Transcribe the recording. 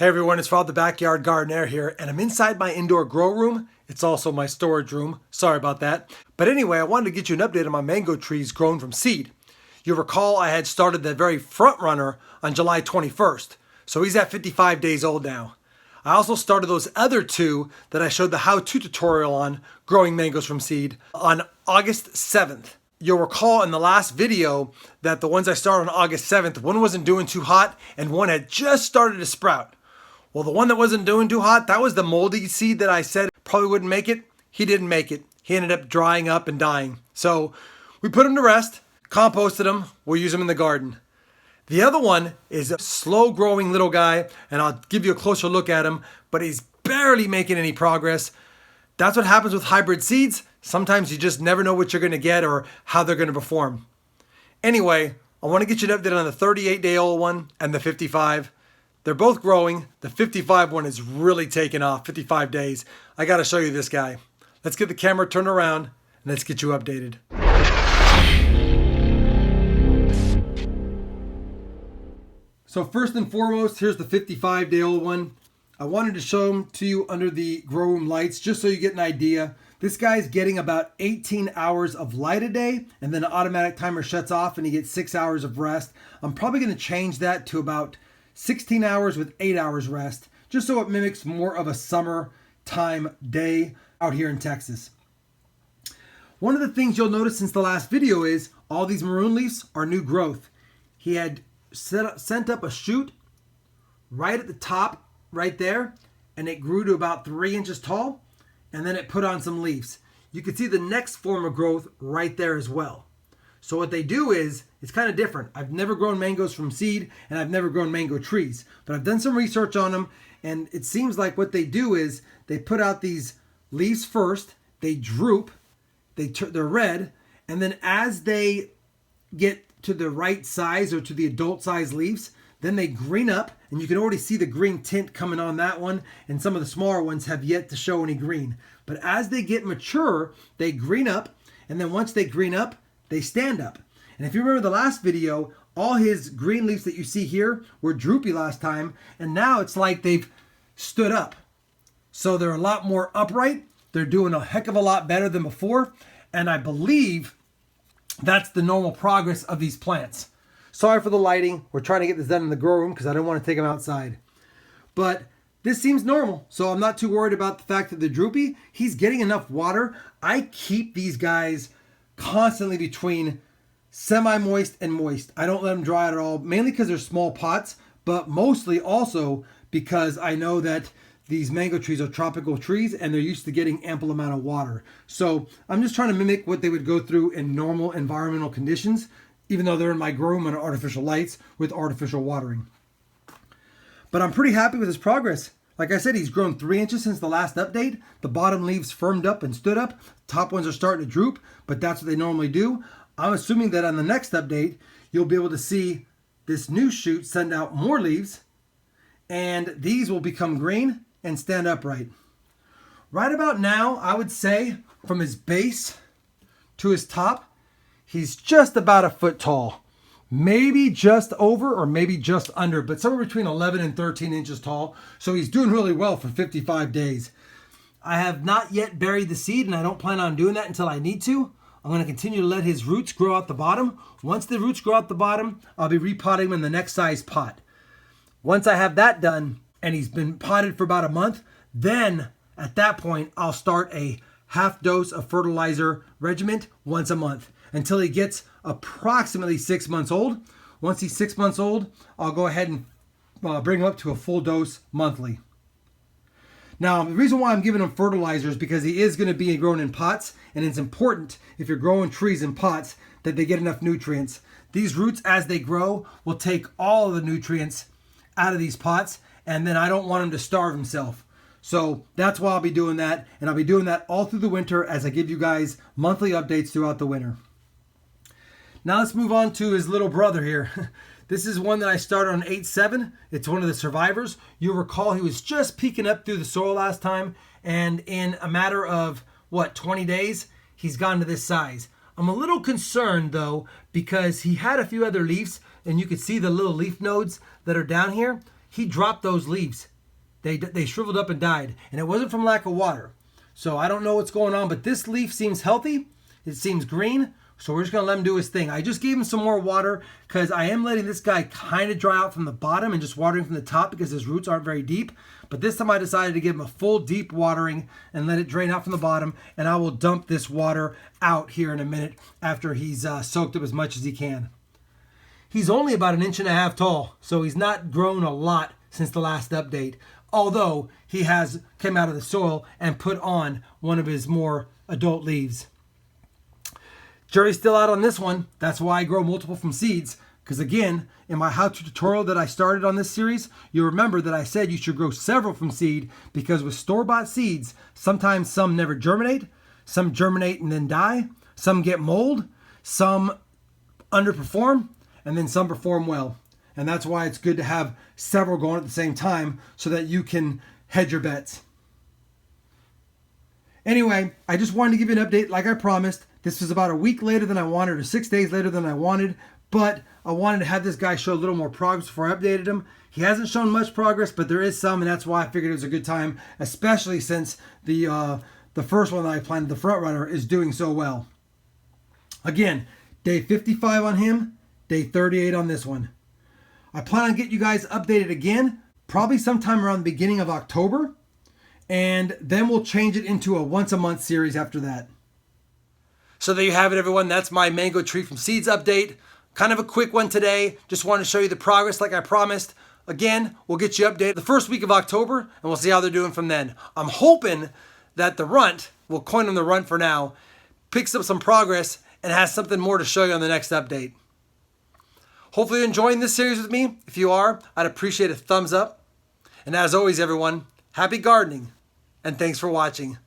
Hey everyone, it's Rob the Backyard Gardener here, and I'm inside my indoor grow room. It's also my storage room. Sorry about that. But anyway, I wanted to get you an update on my mango trees grown from seed. You'll recall I had started the very front runner on July 21st, so he's at 55 days old now. I also started those other two that I showed the how-to tutorial on growing mangoes from seed on August 7th. You'll recall in the last video that the ones I started on August 7th, one wasn't doing too hot and one had just started to sprout. Well, the one that wasn't doing too hot, that was the moldy seed that I said probably wouldn't make it. He didn't make it. He ended up drying up and dying. So we put him to rest, composted him. We'll use him in the garden. The other one is a slow growing little guy, and I'll give you a closer look at him, but he's barely making any progress. That's what happens with hybrid seeds. Sometimes you just never know what you're going to get or how they're going to perform. Anyway, I want to get you an update on the 38-day-old one and the 55. They're both growing. The 55 one is really taking off, 55 days. I got to show you this guy. Let's get the camera turned around and let's get you updated. So first and foremost, here's the 55-day-old one. I wanted to show him to you under the grow room lights just so you get an idea. This guy's getting about 18 hours of light a day, and then the automatic timer shuts off and he gets 6 hours of rest. I'm probably going to change that to about 16 hours with 8 hours rest, just so it mimics more of a summertime day out here in Texas. One of the things you'll notice since the last video is all these maroon leaves are new growth. He had sent up a shoot right at the top, right there, and it grew to about 3 inches tall, and then it put on some leaves. You can see the next form of growth right there as well. So what they do is, it's kind of different. I've never grown mangoes from seed, and I've never grown mango trees, but I've done some research on them, and it seems like what they do is they put out these leaves first, they droop, they're red, and then as they get to the right size or to the adult size leaves, then they green up, and you can already see the green tint coming on that one, and some of the smaller ones have yet to show any green. But as they get mature, they green up, and then once they green up, they stand up. And if you remember the last video, all his green leaves that you see here were droopy last time, and now it's like they've stood up. So they're a lot more upright. They're doing a heck of a lot better than before, and I believe that's the normal progress of these plants. Sorry for the lighting. We're trying to get this done in the grow room because I don't want to take them outside. But this seems normal, so I'm not too worried about the fact that they're droopy. He's getting enough water. I keep these guys constantly between semi-moist and moist. I don't let them dry at all, mainly because they're small pots, but mostly also because I know that these mango trees are tropical trees and they're used to getting ample amount of water. So I'm just trying to mimic what they would go through in normal environmental conditions, even though they're in my grow room under artificial lights with artificial watering. But I'm pretty happy with his progress. Like I said, he's grown 3 inches since the last update. The bottom leaves firmed up and stood up. Top ones are starting to droop, but that's what they normally do. I'm assuming that on the next update, you'll be able to see this new shoot send out more leaves, and these will become green and stand upright. Right about now, I would say from his base to his top, he's just about a foot tall. Maybe just over or maybe just under, but somewhere between 11 and 13 inches tall. So he's doing really well for 55 days. I have not yet buried the seed, and I don't plan on doing that until I need to. I'm going to continue to let his roots grow out the bottom. Once the roots grow out the bottom, I'll be repotting him in the next size pot. Once I have that done, and he's been potted for about a month, then at that point, I'll start a half dose of fertilizer regimen once a month until he gets approximately 6 months old. Once he's 6 months old, I'll go ahead and bring him up to a full dose monthly. Now, the reason why I'm giving him fertilizer is because he is going to be grown in pots, and it's important if you're growing trees in pots that they get enough nutrients. These roots, as they grow, will take all of the nutrients out of these pots, and then I don't want him to starve himself. So that's why I'll be doing that, and I'll be doing that all through the winter as I give you guys monthly updates throughout the winter. Now let's move on to his little brother here. This is one that I started on 8/7. It's one of the survivors. You'll recall he was just peeking up through the soil last time, and in a matter of, 20 days, he's gone to this size. I'm a little concerned though, because he had a few other leaves, and you could see the little leaf nodes that are down here. he dropped those leaves. They shriveled up and died, and it wasn't from lack of water. So I don't know what's going on, but this leaf seems healthy. It seems green, so we're just going to let him do his thing. I just gave him some more water because I am letting this guy kind of dry out from the bottom and just watering from the top because his roots aren't very deep. But this time I decided to give him a full deep watering and let it drain out from the bottom, and I will dump this water out here in a minute after he's soaked up as much as he can. He's only about 1.5 inches tall, so he's not grown a lot since the last update, although he has come out of the soil and put on one of his more adult leaves. Jury's still out on this one. That's why I grow multiple from seeds. Because again, in my how-to tutorial that I started on this series, you remember that I said you should grow several from seed because with store-bought seeds, sometimes some never germinate, some germinate and then die, some get mold, some underperform, and then some perform well. And that's why it's good to have several going at the same time so that you can hedge your bets. Anyway, I just wanted to give you an update like I promised. This was about a week later than I wanted, or 6 days later than I wanted, but I wanted to have this guy show a little more progress before I updated him. He hasn't shown much progress, but there is some, and that's why I figured it was a good time, especially since the first one that I planted, the front runner, is doing so well. Again, day 55 on him, day 38 on this one. I plan on getting you guys updated again, probably sometime around the beginning of October, and then we'll change it into a once-a-month series after that. So there you have it, everyone. That's my mango tree from seeds update. Kind of a quick one today. Just wanted to show you the progress like I promised. Again, we'll get you updated the first week of October, and we'll see how they're doing from then. I'm hoping that the runt, we'll coin him the runt for now, picks up some progress and has something more to show you on the next update. Hopefully you're enjoying this series with me. If you are, I'd appreciate a thumbs up. And as always, everyone, happy gardening, and thanks for watching.